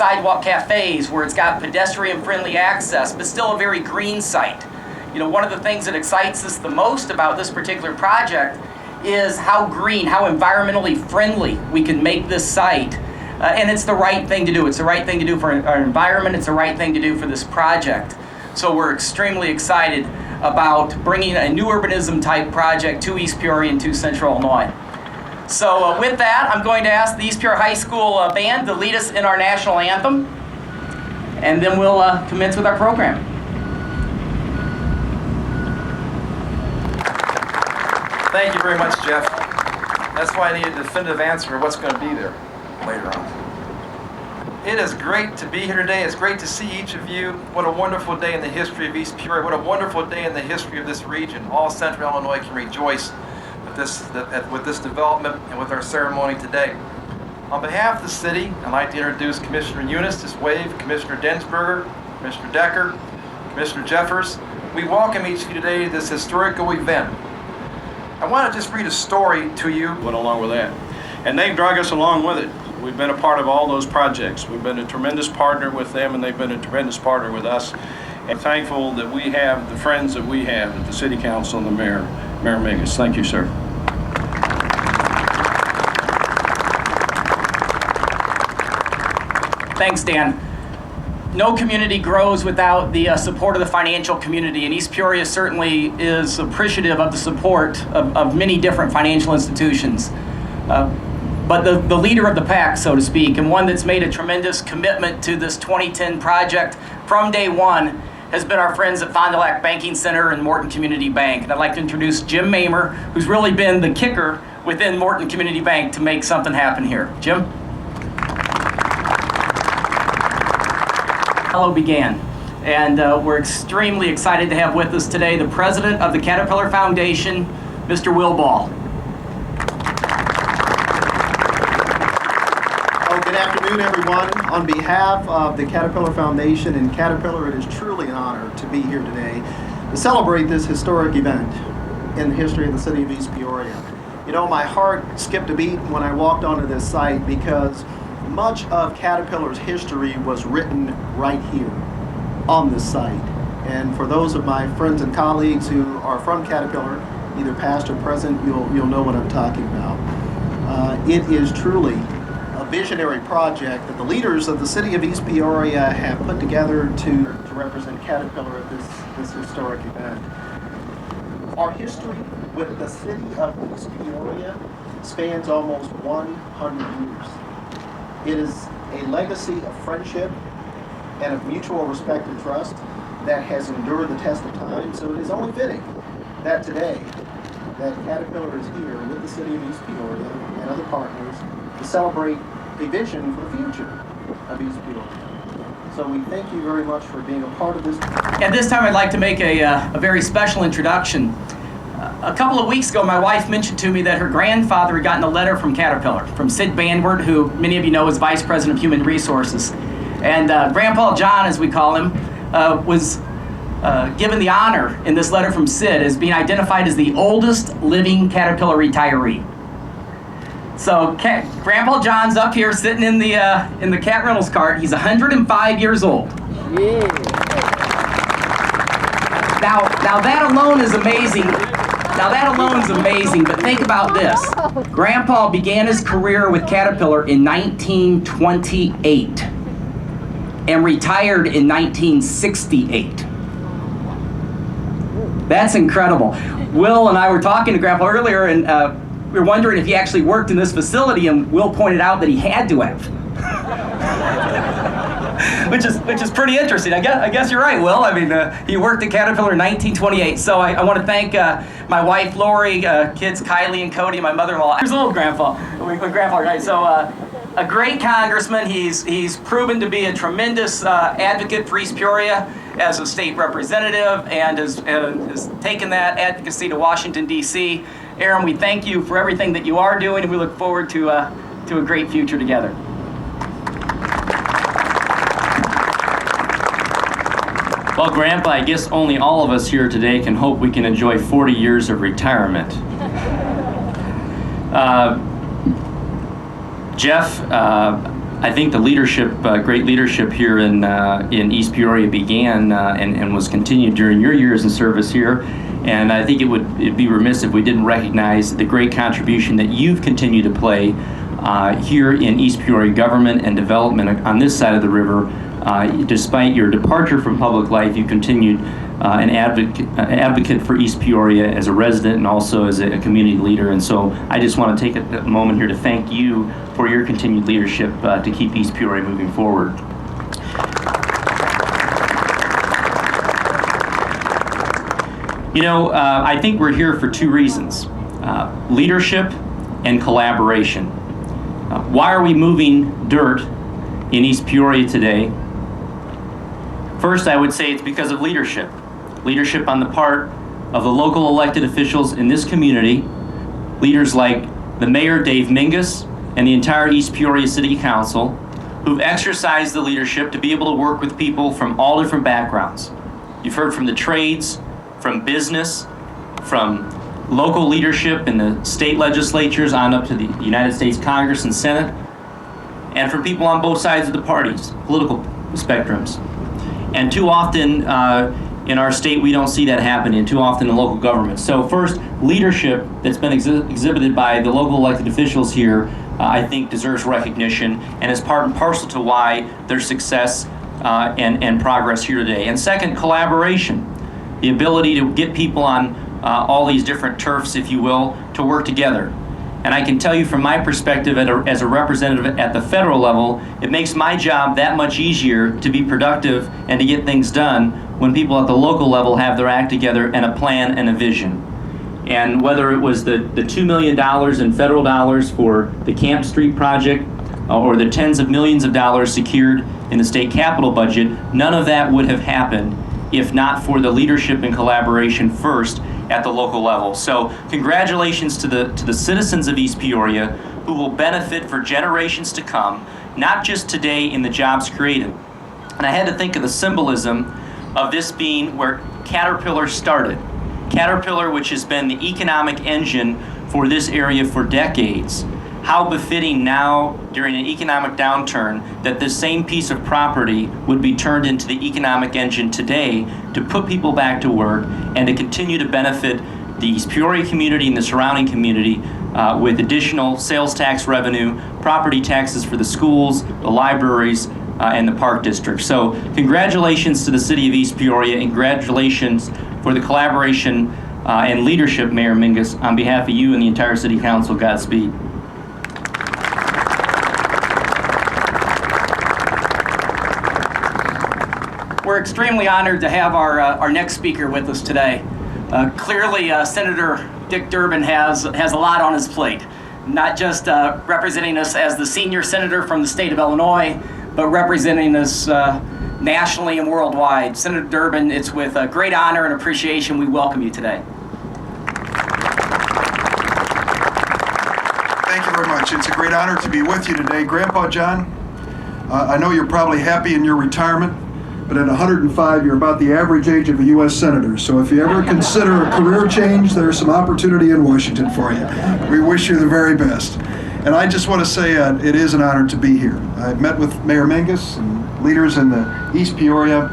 sidewalk cafes where it's got pedestrian-friendly access, but still a very green site. You know, one of the things that excites us the most about this particular project is how green, how environmentally friendly we can make this site. And it's the right thing to do. It's the right thing to do for our environment. It's the right thing to do for this project. So we're extremely excited about bringing a new urbanism type project to East Peoria and to Central Illinois. So with that, I'm going to ask the East Peoria High School band to lead us in our national anthem, and then we'll commence with our program. Thank you very much, Jeff. That's why I need a definitive answer for what's going to be there later on. It is great to be here today. It's great to see each of you. What a wonderful day in the history of East Peoria. What a wonderful day in the history of this region. All Central Illinois can rejoice with this development and with our ceremony today. On behalf of the city, I'd like to introduce Commissioner Eunice, just wave, Commissioner Densberger, Commissioner Decker, Commissioner Jeffers. We welcome each of you today to this historical event. I want to just read a story to you. Went along with that. And they've dragged us along with it. We've been a part of all those projects. We've been a tremendous partner with them, and they've been a tremendous partner with us. And thankful that we have the friends that we have at the City Council and the Mayor Mingus. Thank you, sir. Thanks, Dan. No community grows without the support of the financial community, and East Peoria certainly is appreciative of the support of many different financial institutions. But the leader of the pack, so to speak, and one that's made a tremendous commitment to this 2010 project from day one, has been our friends at Fond du Lac Banking Center and Morton Community Bank. And I'd like to introduce Jim Mamer, who's really been the kicker within Morton Community Bank to make something happen here. Jim? Hello began. And we're extremely excited to have with us today the president of the Caterpillar Foundation, Mr. Will Ball. Good afternoon, everyone. On behalf of the Caterpillar Foundation and Caterpillar, it is truly an honor to be here today to celebrate this historic event in the history of the city of East Peoria. You know, my heart skipped a beat when I walked onto this site because much of Caterpillar's history was written right here on this site. And for those of my friends and colleagues who are from Caterpillar, either past or present, you'll know what I'm talking about. It is truly a visionary project that the leaders of the city of East Peoria have put together to represent Caterpillar at this historic event. Our history with the city of East Peoria spans almost 100 years. It is a legacy of friendship and of mutual respect and trust that has endured the test of time, so it is only fitting that today that Caterpillar is here with the city of East Peoria and other partners to celebrate a vision for the future of East Peoria. So we thank you very much for being a part of this. At this time, I'd like to make a very special introduction. A couple of weeks ago, my wife mentioned to me that her grandfather had gotten a letter from Caterpillar, from Sid Banward, who many of you know is Vice President of Human Resources. And Grandpa John, as we call him, was given the honor in this letter from Sid as being identified as the oldest living Caterpillar retiree. So Grandpa John's up here sitting in the Cat Reynolds cart. He's 105 years old. Yeah. Now that alone is amazing. But think about this. Grandpa began his career with Caterpillar in 1928 and retired in 1968. That's incredible. Will and I were talking to Grandpa earlier, and we were wondering if he actually worked in this facility, and Will pointed out that he had to have. which is pretty interesting. I guess you're right, Will. I mean, he worked at Caterpillar in 1928. So I want to thank my wife, Lori, kids, Kylie and Cody, and my mother-in-law. Here's old Grandpa. Grandpa, right? So a great congressman. He's proven to be a tremendous advocate for East Peoria as a state representative, and has taken that advocacy to Washington, D.C. Aaron, we thank you for everything that you are doing, and we look forward to a great future together. Well, Grandpa, I guess only all of us here today can hope we can enjoy 40 years of retirement. Jeff, I think the leadership, great leadership here in East Peoria began and was continued during your years in service here. And I think it'd be remiss if we didn't recognize the great contribution that you've continued to play here in East Peoria government and development on this side of the river. Despite your departure from public life, you continued an advocate for East Peoria as a resident and also as a community leader. And so I just want to take a moment here to thank you for your continued leadership to keep East Peoria moving forward. You know, I think we're here for two reasons, leadership and collaboration. Why are we moving dirt in East Peoria today? First, I would say it's because of leadership. Leadership on the part of the local elected officials in this community, leaders like the Mayor Dave Mingus and the entire East Peoria City Council, who've exercised the leadership to be able to work with people from all different backgrounds. You've heard from the trades, from business, from local leadership in the state legislatures on up to the United States Congress and Senate, and from people on both sides of the parties, political spectrums. And too often in our state, we don't see that happening, too often in local government. So first, leadership that's been exhibited by the local elected officials here, I think deserves recognition and is part and parcel to why there's success and progress here today. And second, collaboration. The ability to get people on all these different turfs, if you will, to work together. And I can tell you from my perspective as a representative at the federal level, it makes my job that much easier to be productive and to get things done when people at the local level have their act together and a plan and a vision. And whether it was the $2 million in federal dollars for the Camp Street project or the tens of millions of dollars secured in the state capital budget, none of that would have happened if not for the leadership and collaboration first at the local level. So congratulations to the citizens of East Peoria who will benefit for generations to come, not just today in the jobs created. And I had to think of the symbolism of this being where Caterpillar started. Caterpillar, which has been the economic engine for this area for decades. How befitting now during an economic downturn that this same piece of property would be turned into the economic engine today to put people back to work and to continue to benefit the East Peoria community and the surrounding community with additional sales tax revenue, property taxes for the schools, the libraries, and the park district. So congratulations to the city of East Peoria and congratulations for the collaboration and leadership, Mayor Mingus. On behalf of you and the entire city council, Godspeed. We're extremely honored to have our next speaker with us today. Clearly, Senator Dick Durbin has a lot on his plate, not just representing us as the senior senator from the state of Illinois, but representing us nationally and worldwide. Senator Durbin, it's with great honor and appreciation we welcome you today. Thank you very much. It's a great honor to be with you today. Grandpa John, I know you're probably happy in your retirement, but at 105, you're about the average age of a U.S. senator. So if you ever consider a career change, there's some opportunity in Washington for you. We wish you the very best. And I just want to say it is an honor to be here. I've met with Mayor Mingus and leaders in the East Peoria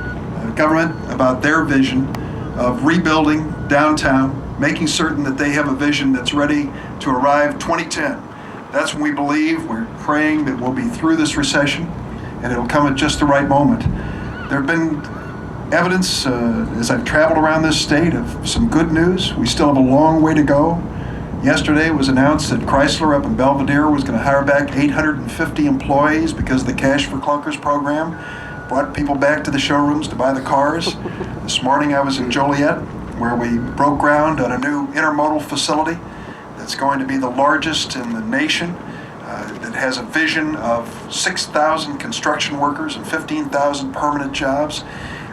government about their vision of rebuilding downtown, making certain that they have a vision that's ready to arrive 2010. That's when we believe, we're praying that we'll be through this recession and it'll come at just the right moment. There have been evidence as I've traveled around this state of some good news. We still have a long way to go. Yesterday it was announced that Chrysler up in Belvedere was going to hire back 850 employees because the Cash for Clunkers program brought people back to the showrooms to buy the cars. This morning I was in Joliet where we broke ground on a new intermodal facility that's going to be the largest in the nation. That has a vision of 6,000 construction workers and 15,000 permanent jobs.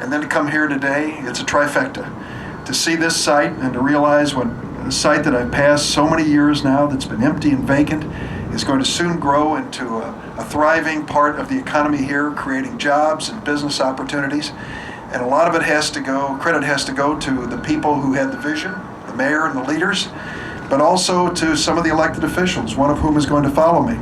And then to come here today, it's a trifecta. To see this site and to realize what a site that I've passed so many years now that's been empty and vacant is going to soon grow into a thriving part of the economy here, creating jobs and business opportunities. And a lot of it credit has to go to the people who had the vision, the mayor and the leaders, but also to some of the elected officials, one of whom is going to follow me.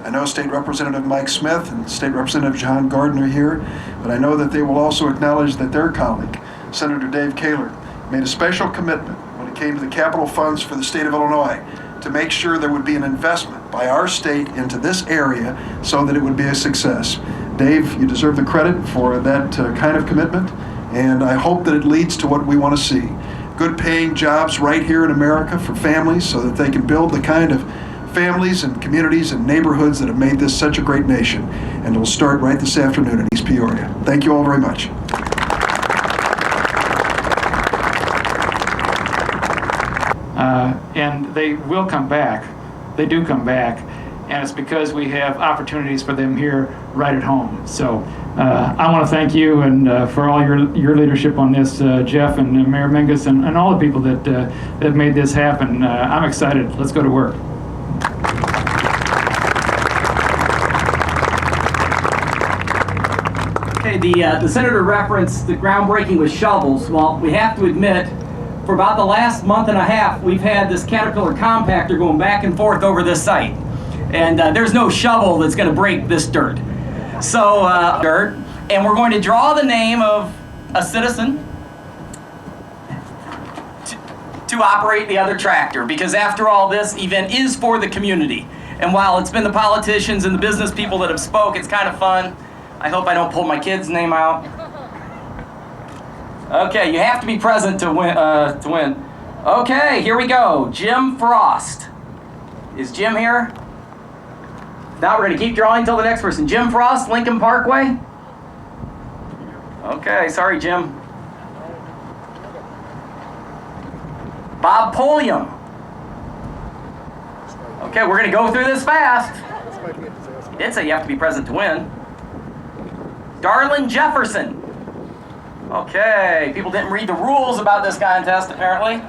I know State Representative Mike Smith and State Representative John Gordon are here, but I know that they will also acknowledge that their colleague, Senator Dave Kaler, made a special commitment when it came to the capital funds for the state of Illinois to make sure there would be an investment by our state into this area so that it would be a success. Dave, you deserve the credit for that kind of commitment, and I hope that it leads to what we want to see. Good paying jobs right here in America for families so that they can build the kind of families and communities and neighborhoods that have made this such a great nation. And it'll start right this afternoon in East Peoria. Thank you all very much. And they will come back. They do come back. And it's because we have opportunities for them here right at home. So I want to thank you and for all your leadership on this, Jeff and Mayor Mingus and all the people that have made this happen. I'm excited. Let's go to work. Okay, the senator referenced the groundbreaking with shovels. Well, we have to admit, for about the last month and a half, we've had this Caterpillar compactor going back and forth over this site. And there's no shovel that's going to break this dirt. So, dirt. And we're going to draw the name of a citizen to operate the other tractor. Because after all, this event is for the community. And while it's been the politicians and the business people that have spoke, it's kind of fun. I hope I don't pull my kid's name out. Okay, you have to be present to win. Okay, here we go. Jim Frost. Is Jim here? Now we're going to keep drawing until the next person. Jim Frost, Lincoln Parkway. Okay, sorry, Jim. Bob Polium. Okay, we're going to go through this fast. Did say you have to be present to win. Darlin Jefferson. Okay, people didn't read the rules about this contest, apparently.